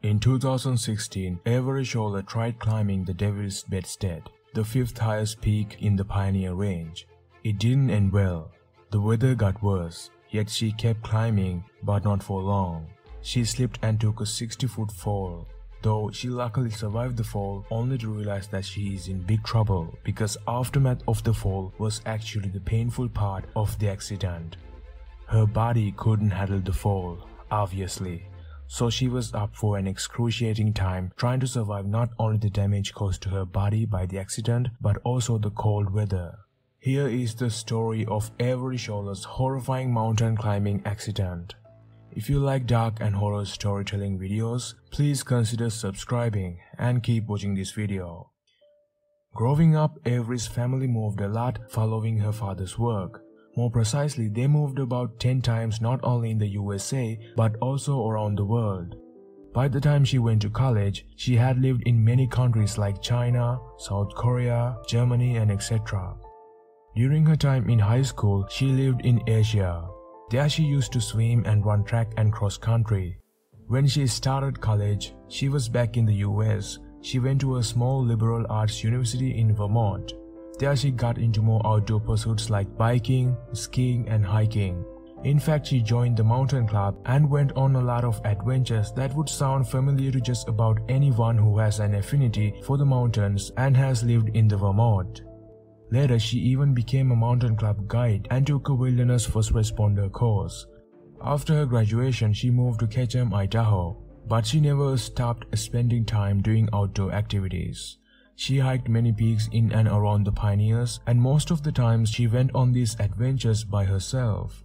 In 2016, Avery Shawler tried climbing the Devil's Bedstead, the fifth highest peak in the Pioneer Range. It didn't end well. The weather got worse, yet she kept climbing, but not for long. She slipped and took a 60-foot fall, though she luckily survived the fall only to realize that she is in big trouble because aftermath of the fall was actually the painful part of the accident. Her body couldn't handle the fall, obviously. So she was up for an excruciating time trying to survive not only the damage caused to her body by the accident but also the cold weather. Here is the story of Avery Shawler's horrifying mountain climbing accident. If you like dark and horror storytelling videos, please consider subscribing and keep watching this video. Growing up, Avery's family moved a lot following her father's work. More precisely, they moved about 10 times not only in the USA but also around the world. By the time she went to college, she had lived in many countries like China, South Korea, Germany, and etc. During her time in high school, she lived in Asia. There she used to swim and run track and cross country. When she started college, she was back in the US. She went to a small liberal arts university in Vermont. There she got into more outdoor pursuits like biking, skiing and hiking. In fact, she joined the mountain club and went on a lot of adventures that would sound familiar to just about anyone who has an affinity for the mountains and has lived in the Vermont. Later, she even became a mountain club guide and took a wilderness first responder course. After her graduation, she moved to Ketchum, Idaho, but she never stopped spending time doing outdoor activities. She hiked many peaks in and around the Pioneers, and most of the times she went on these adventures by herself.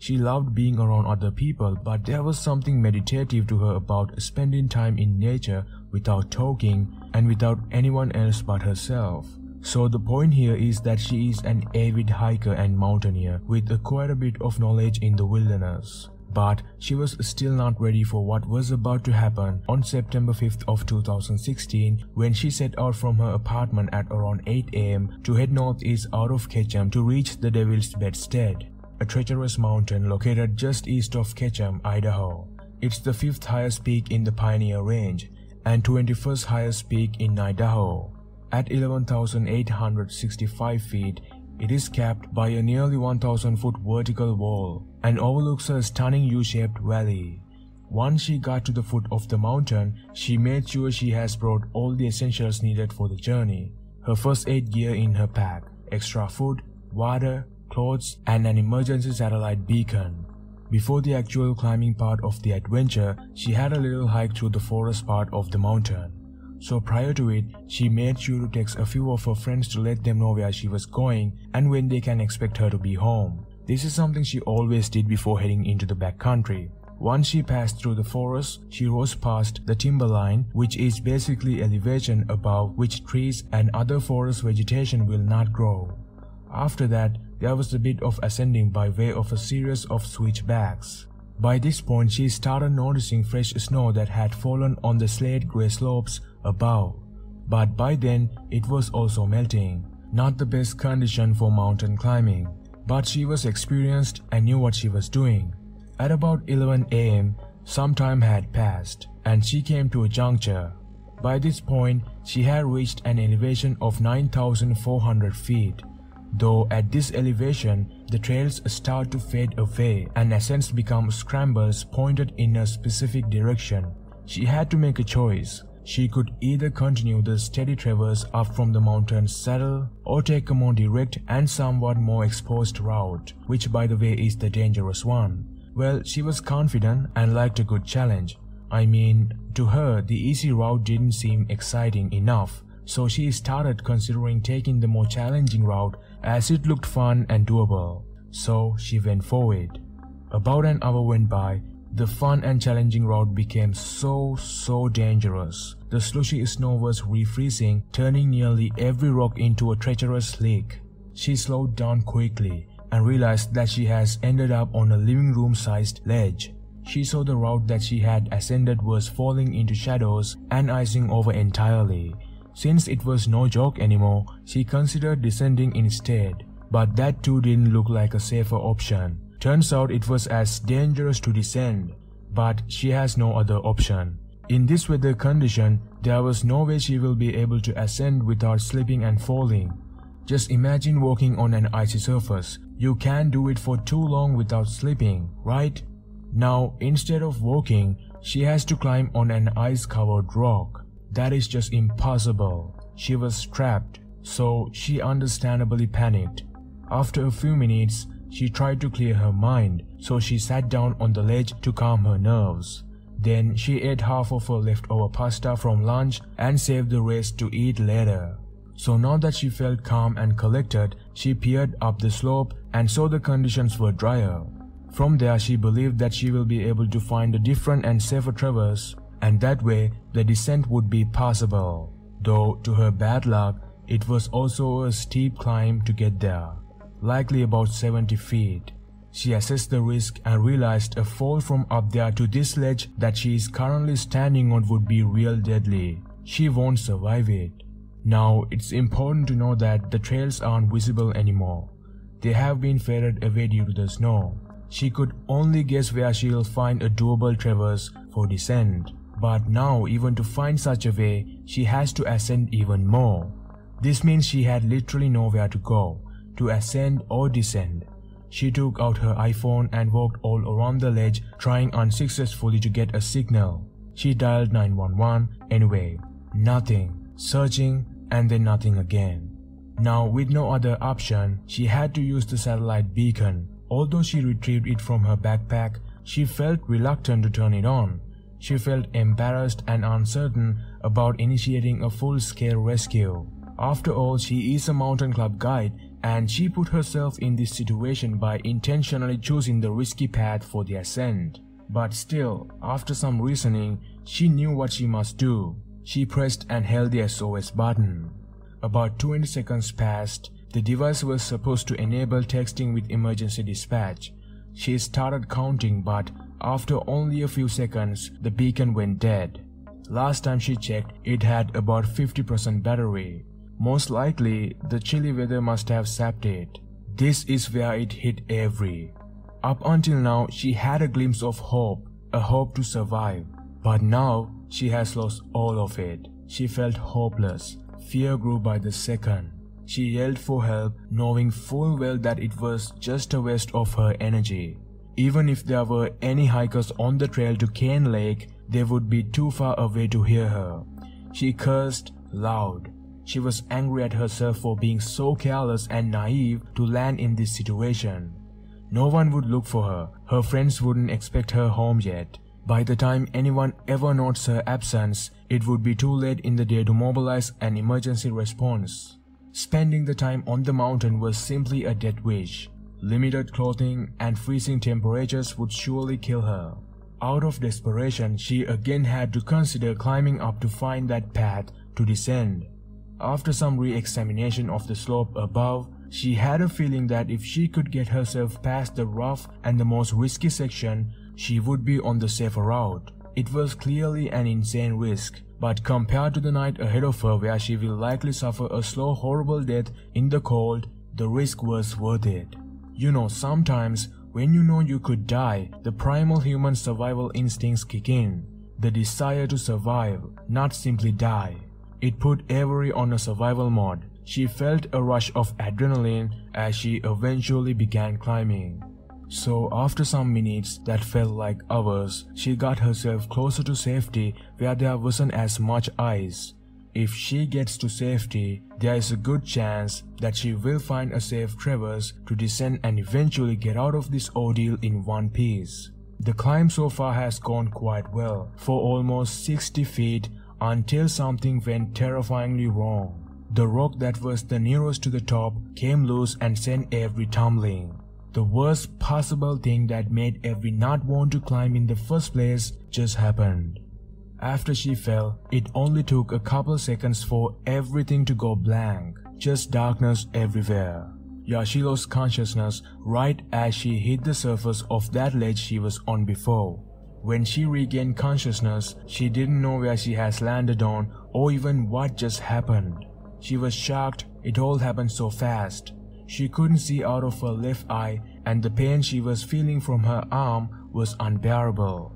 She loved being around other people, but there was something meditative to her about spending time in nature without talking and without anyone else but herself. So the point here is that she is an avid hiker and mountaineer with quite a bit of knowledge in the wilderness. But she was still not ready for what was about to happen on September 5th of 2016 when she set out from her apartment at around 8 AM to head northeast out of Ketchum to reach the Devil's Bedstead, a treacherous mountain located just east of Ketchum, Idaho. It's the fifth highest peak in the Pioneer Range and 21st highest peak in Idaho. At 11,865 feet, it is capped by a nearly 1,000-foot vertical wall and overlooks a stunning U-shaped valley. Once she got to the foot of the mountain, she made sure she has brought all the essentials needed for the journey. Her first aid gear in her pack, extra food, water, clothes, and an emergency satellite beacon. Before the actual climbing part of the adventure, she had a little hike through the forest part of the mountain. So prior to it, she made sure to text a few of her friends to let them know where she was going and when they can expect her to be home. This is something she always did before heading into the backcountry. Once she passed through the forest, she rose past the timberline, which is basically elevation above which trees and other forest vegetation will not grow. After that, there was a bit of ascending by way of a series of switchbacks. By this point, she started noticing fresh snow that had fallen on the slate grey slopes above. But by then, it was also melting. Not the best condition for mountain climbing. But she was experienced and knew what she was doing. At about 11 AM, some time had passed, and she came to a juncture. By this point, she had reached an elevation of 9,400 feet. Though at this elevation, the trails start to fade away and ascents become scrambles pointed in a specific direction. She had to make a choice. She could either continue the steady traverse up from the mountain's saddle or take a more direct and somewhat more exposed route, which by the way is the dangerous one. Well, she was confident and liked a good challenge. I mean, to her, the easy route didn't seem exciting enough, so she started considering taking the more challenging route as it looked fun and doable. So she went for it. About an hour went by. The fun and challenging route became so dangerous. The slushy snow was refreezing, turning nearly every rock into a treacherous lake. She slowed down quickly and realized that she has ended up on a living room-sized ledge. She saw the route that she had ascended was falling into shadows and icing over entirely. Since it was no joke anymore, she considered descending instead, but that too didn't look like a safer option. Turns out it was as dangerous to descend, but she has no other option. In this weather condition, there was no way she will be able to ascend without slipping and falling. Just imagine walking on an icy surface. You can't do it for too long without slipping, right? Now, instead of walking, she has to climb on an ice-covered rock. That is just impossible. She was trapped, so she understandably panicked. After a few minutes, she tried to clear her mind, so she sat down on the ledge to calm her nerves. Then she ate half of her leftover pasta from lunch and saved the rest to eat later. So now that she felt calm and collected, she peered up the slope and saw the conditions were drier. From there, she believed that she will be able to find a different and safer traverse, and that way the descent would be possible. Though to her bad luck, it was also a steep climb to get there, likely about 70 feet. She assessed the risk and realized a fall from up there to this ledge that she is currently standing on would be real deadly. She won't survive it. Now, it's important to know that the trails aren't visible anymore. They have been faded away due to the snow. She could only guess where she'll find a doable traverse for descent. But now, even to find such a way, she has to ascend even more. This means she had literally nowhere to go, to ascend or descend. She took out her iPhone and walked all around the ledge, trying unsuccessfully to get a signal. She dialed 911 anyway. Nothing. Searching, and then nothing again. Now, with no other option, she had to use the satellite beacon. Although she retrieved it from her backpack, she felt reluctant to turn it on. She felt embarrassed and uncertain about initiating a full-scale rescue. After all, she is a mountain club guide, and she put herself in this situation by intentionally choosing the risky path for the ascent. But still, after some reasoning, she knew what she must do. She pressed and held the SOS button. About 20 seconds passed. The device was supposed to enable texting with emergency dispatch. She started counting, but after only a few seconds, the beacon went dead. Last time she checked, it had about 50% battery. Most likely, the chilly weather must have sapped it. This is where it hit Avery. Up until now, she had a glimpse of hope, a hope to survive. But now, she has lost all of it. She felt hopeless. Fear grew by the second. She yelled for help, knowing full well that it was just a waste of her energy. Even if there were any hikers on the trail to Cane Lake, they would be too far away to hear her. She cursed loud. She was angry at herself for being so careless and naive to land in this situation. No one would look for her. Her friends wouldn't expect her home yet. By the time anyone ever notes her absence, it would be too late in the day to mobilize an emergency response. Spending the time on the mountain was simply a death wish. Limited clothing and freezing temperatures would surely kill her. Out of desperation, she again had to consider climbing up to find that path to descend. After some re-examination of the slope above, she had a feeling that if she could get herself past the rough and the most risky section, she would be on the safer route. It was clearly an insane risk, but compared to the night ahead of her where she will likely suffer a slow, horrible death in the cold, the risk was worth it. You know, sometimes when you know you could die, the primal human survival instincts kick in. The desire to survive, not simply die. It put Avery on a survival mode. She felt a rush of adrenaline as she eventually began climbing. So after some minutes that felt like hours, she got herself closer to safety where there wasn't as much ice. If she gets to safety, there is a good chance that she will find a safe traverse to descend and eventually get out of this ordeal in one piece. The climb so far has gone quite well, for almost 60 feet until something went terrifyingly wrong. The rock that was the nearest to the top came loose and sent Avery tumbling. The worst possible thing that made Avery not want to climb in the first place just happened. After she fell, it only took a couple seconds for everything to go blank, just darkness everywhere. Yeah, she lost consciousness right as she hit the surface of that ledge she was on before. When she regained consciousness, she didn't know where she has landed on or even what just happened. She was shocked, it all happened so fast. She couldn't see out of her left eye, and the pain she was feeling from her arm was unbearable.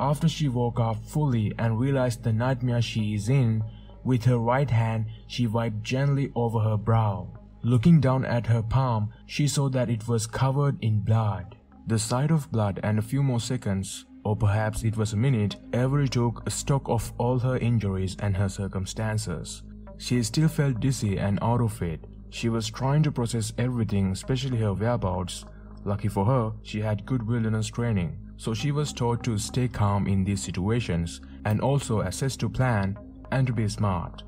After she woke up fully and realized the nightmare she is in, with her right hand she wiped gently over her brow. Looking down at her palm, she saw that it was covered in blood. The sight of blood and a few more seconds, or perhaps it was a minute, Avery took stock of all her injuries and her circumstances. She still felt dizzy and out of it. She was trying to process everything, especially her whereabouts. Lucky for her, she had good wilderness training, so she was taught to stay calm in these situations and also assess to plan and to be smart.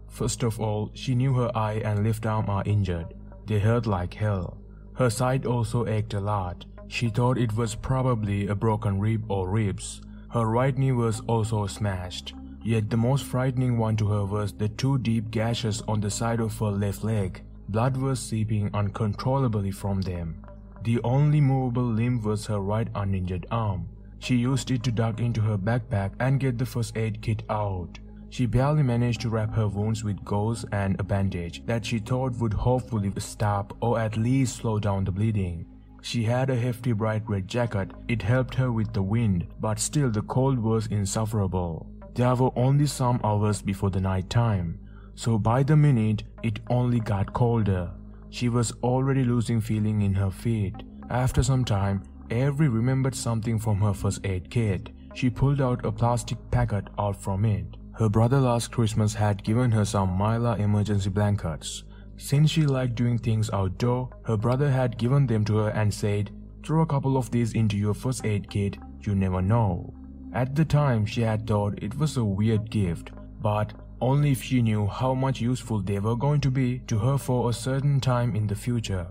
First of all, she knew her eye and left arm are injured. They hurt like hell. Her side also ached a lot. She thought it was probably a broken rib or ribs. Her right knee was also smashed. Yet the most frightening one to her was the 2 deep gashes on the side of her left leg. Blood was seeping uncontrollably from them. The only movable limb was her right uninjured arm. She used it to duck into her backpack and get the first aid kit out. She barely managed to wrap her wounds with gauze and a bandage that she thought would hopefully stop or at least slow down the bleeding. She had a hefty bright red jacket. It helped her with the wind, but still the cold was insufferable. There were only some hours before the night time, so by the minute it only got colder. She was already losing feeling in her feet. After some time, Avery remembered something from her first aid kit. She pulled out a plastic packet out from it. Her brother last Christmas had given her some Mylar emergency blankets. Since she liked doing things outdoor, her brother had given them to her and said, "Throw a couple of these into your first aid kit, you never know." At the time, she had thought it was a weird gift, but only if she knew how much useful they were going to be to her for a certain time in the future.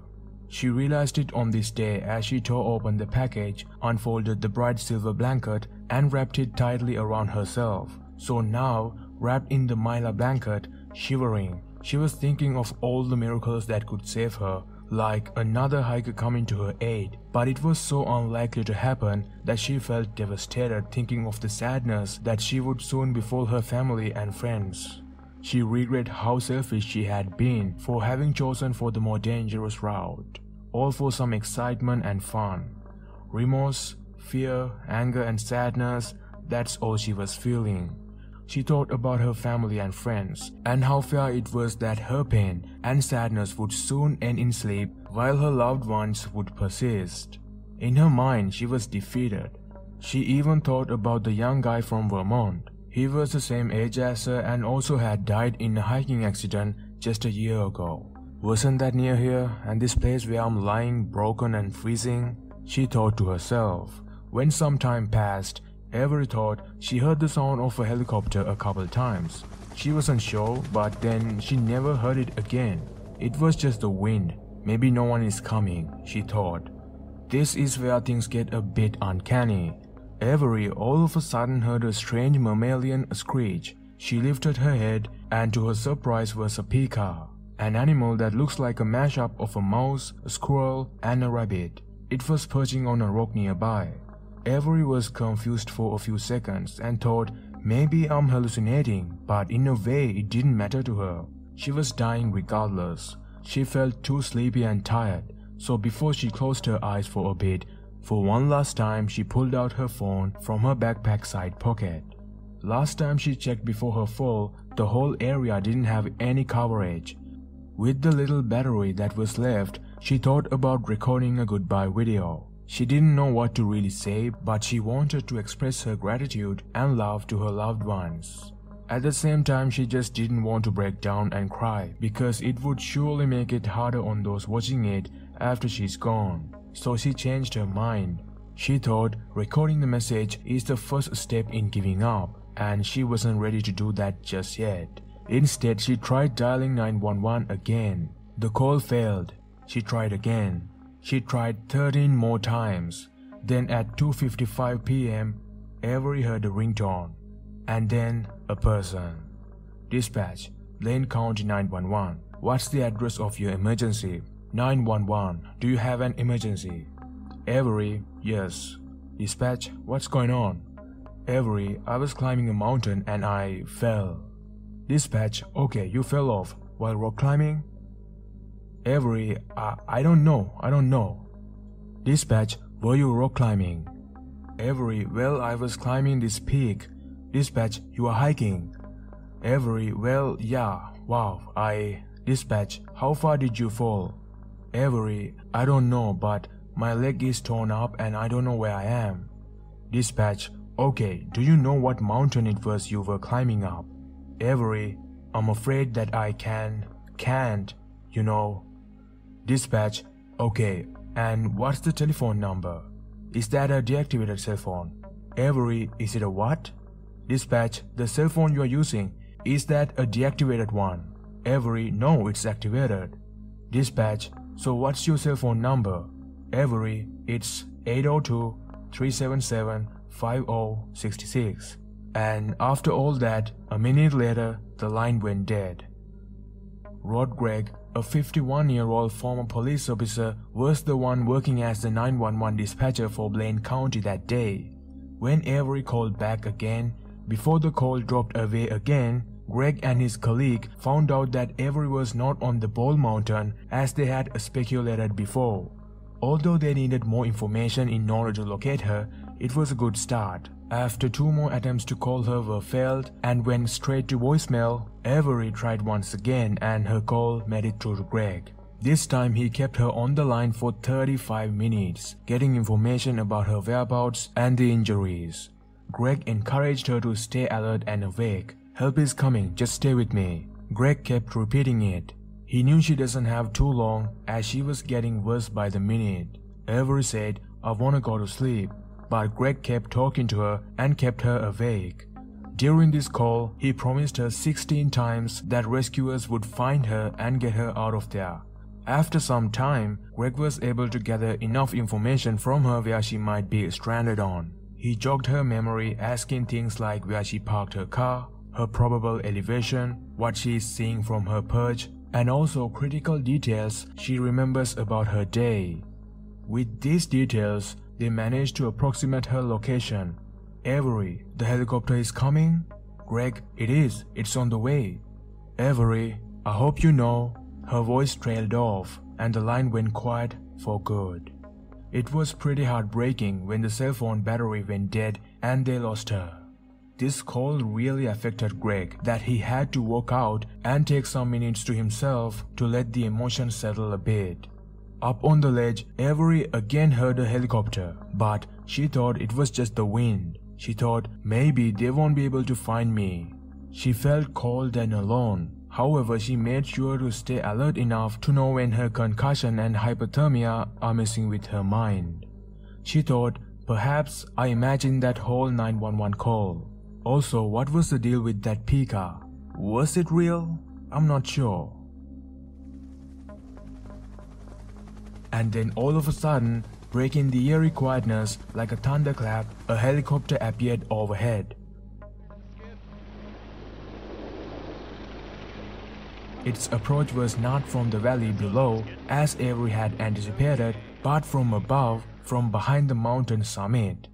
She realized it on this day as she tore open the package, unfolded the bright silver blanket, and wrapped it tightly around herself. So now, wrapped in the Mylar blanket, shivering, she was thinking of all the miracles that could save her, like another hiker coming to her aid, but it was so unlikely to happen that she felt devastated thinking of the sadness that she would soon befall her family and friends. She regretted how selfish she had been for having chosen for the more dangerous route, all for some excitement and fun. Remorse, fear, anger and sadness, that's all she was feeling. She thought about her family and friends, and how fair it was that her pain and sadness would soon end in sleep while her loved ones would persist. In her mind, she was defeated. She even thought about the young guy from Vermont. He was the same age as her and also had died in a hiking accident just a year ago. Wasn't that near here, and this place where I'm lying broken and freezing? She thought to herself. When some time passed, Avery thought she heard the sound of a helicopter a couple times. She wasn't sure, but then she never heard it again. It was just the wind. Maybe no one is coming, she thought. This is where things get a bit uncanny. Avery all of a sudden heard a strange mammalian screech. She lifted her head, and to her surprise was a pika, an animal that looks like a mashup of a mouse, a squirrel, and a rabbit. It was perching on a rock nearby. Avery was confused for a few seconds and thought, maybe I'm hallucinating, but in a way it didn't matter to her. She was dying regardless. She felt too sleepy and tired, so before she closed her eyes for a bit, for one last time she pulled out her phone from her backpack side pocket. Last time she checked before her fall, the whole area didn't have any coverage. With the little battery that was left, she thought about recording a goodbye video. She didn't know what to really say, but she wanted to express her gratitude and love to her loved ones. At the same time, she just didn't want to break down and cry, because it would surely make it harder on those watching it after she's gone. So she changed her mind. She thought recording the message is the first step in giving up, and she wasn't ready to do that just yet. Instead, she tried dialing 911 again. The call failed. She tried again. She tried 13 more times. Then at 2:55 p.m., Avery heard a ringtone. And then a person. "Dispatch, Lane County 911. What's the address of your emergency?" 911. "Do you have an emergency?" Avery, "Yes." "Dispatch, what's going on?" Avery, "I was climbing a mountain and I fell." Dispatch, "Okay, you fell off while rock climbing?" Avery, I don't know. Dispatch, "Were you rock climbing?" Avery, well, I was climbing this peak. Dispatch, you are hiking. Avery, well, yeah, wow, Dispatch, how far did you fall? Avery, I don't know, but my leg is torn up and I don't know where I am. Dispatch, okay, do you know what mountain it was you were climbing up? Avery, I'm afraid that I can't, you know. Dispatch, okay, and what's the telephone number? Is that a deactivated cell phone? Avery, is it a what? Dispatch, the cell phone you are using, is that a deactivated one? Avery, no, it's activated. Dispatch, so what's your cell phone number? Avery, it's 802-377-5066. And after all that, a minute later, the line went dead. Rod Gregg, a 51-year-old former police officer, was the one working as the 911 dispatcher for Blaine County that day. When Avery called back again, before the call dropped away again, Gregg and his colleague found out that Avery was not on the Ball Mountain as they had speculated before. Although they needed more information in order to locate her, it was a good start. After 2 more attempts to call her were failed and went straight to voicemail, Avery tried once again and her call made it through to Gregg. This time he kept her on the line for 35 minutes, getting information about her whereabouts and the injuries. Gregg encouraged her to stay alert and awake. Help is coming, just stay with me. Gregg kept repeating it. He knew she doesn't have too long as she was getting worse by the minute. Avery said, I wanna go to sleep, but Gregg kept talking to her and kept her awake. During this call, he promised her 16 times that rescuers would find her and get her out of there. After some time, Gregg was able to gather enough information from her where she might be stranded on. He jogged her memory, asking things like where she parked her car, her probable elevation, what she is seeing from her perch, and also critical details she remembers about her day. With these details, they managed to approximate her location. Avery, the helicopter is coming? Gregg, it is, it's on the way. Avery, I hope you know. Her voice trailed off and the line went quiet for good. It was pretty heartbreaking when the cell phone battery went dead and they lost her. This call really affected Gregg that he had to walk out and take some minutes to himself to let the emotions settle a bit. Up on the ledge, Avery again heard a helicopter, but she thought it was just the wind. She thought maybe they won't be able to find me. She felt cold and alone. However, she made sure to stay alert enough to know when her concussion and hypothermia are messing with her mind. She thought, perhaps I imagined that whole 911 call. Also, what was the deal with that Pika? Was it real? I'm not sure. And then all of a sudden, breaking the eerie quietness like a thunderclap, a helicopter appeared overhead. Its approach was not from the valley below, as Avery had anticipated, but from above, from behind the mountain summit.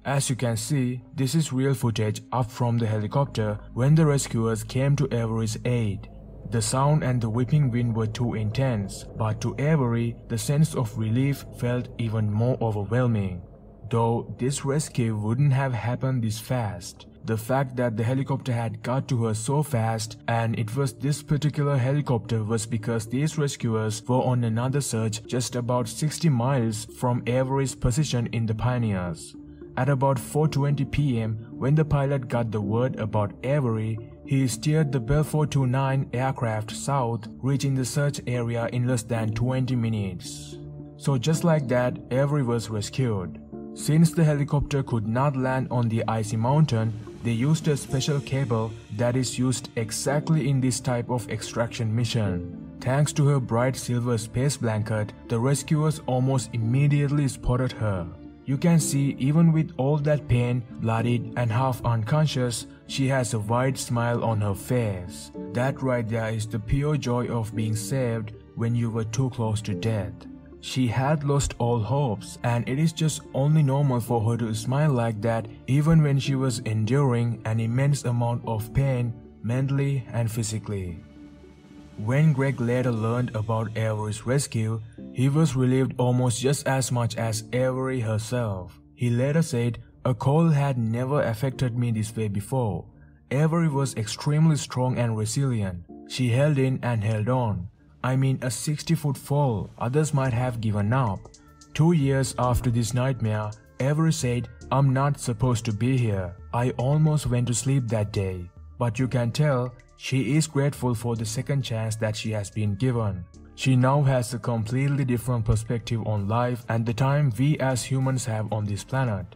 As you can see, this is real footage up from the helicopter when the rescuers came to Avery's aid. The sound and the whipping wind were too intense, but to Avery, the sense of relief felt even more overwhelming. Though this rescue wouldn't have happened this fast. The fact that the helicopter had got to her so fast and it was this particular helicopter was because these rescuers were on another search just about 60 miles from Avery's position in the Pioneers. At about 4:20 p.m. when the pilot got the word about Avery, he steered the Bell 429 aircraft south, reaching the search area in less than 20 minutes. So just like that, Avery was rescued. Since the helicopter could not land on the icy mountain, they used a special cable that is used exactly in this type of extraction mission. Thanks to her bright silver space blanket, the rescuers almost immediately spotted her. You can see even with all that pain, bloodied and half unconscious, she has a wide smile on her face. That right there is the pure joy of being saved when you were too close to death. She had lost all hopes, and it is just only normal for her to smile like that even when she was enduring an immense amount of pain, mentally and physically. When Gregg later learned about Avery's rescue, he was relieved almost just as much as Avery herself. He later said, A cold had never affected me this way before. Avery was extremely strong and resilient. She held in and held on. I mean, a 60-foot fall, others might have given up. 2 years after this nightmare, Avery said, "I'm not supposed to be here. I almost went to sleep that day." But you can tell, she is grateful for the second chance that she has been given. She now has a completely different perspective on life and the time we as humans have on this planet.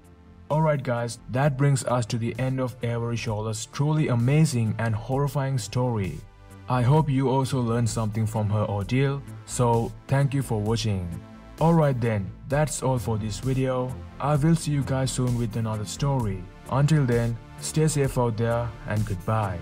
Alright guys, that brings us to the end of Avery Shawler's truly amazing and horrifying story. I hope you also learned something from her ordeal, so thank you for watching. Alright then, that's all for this video. I will see you guys soon with another story. Until then, stay safe out there and goodbye.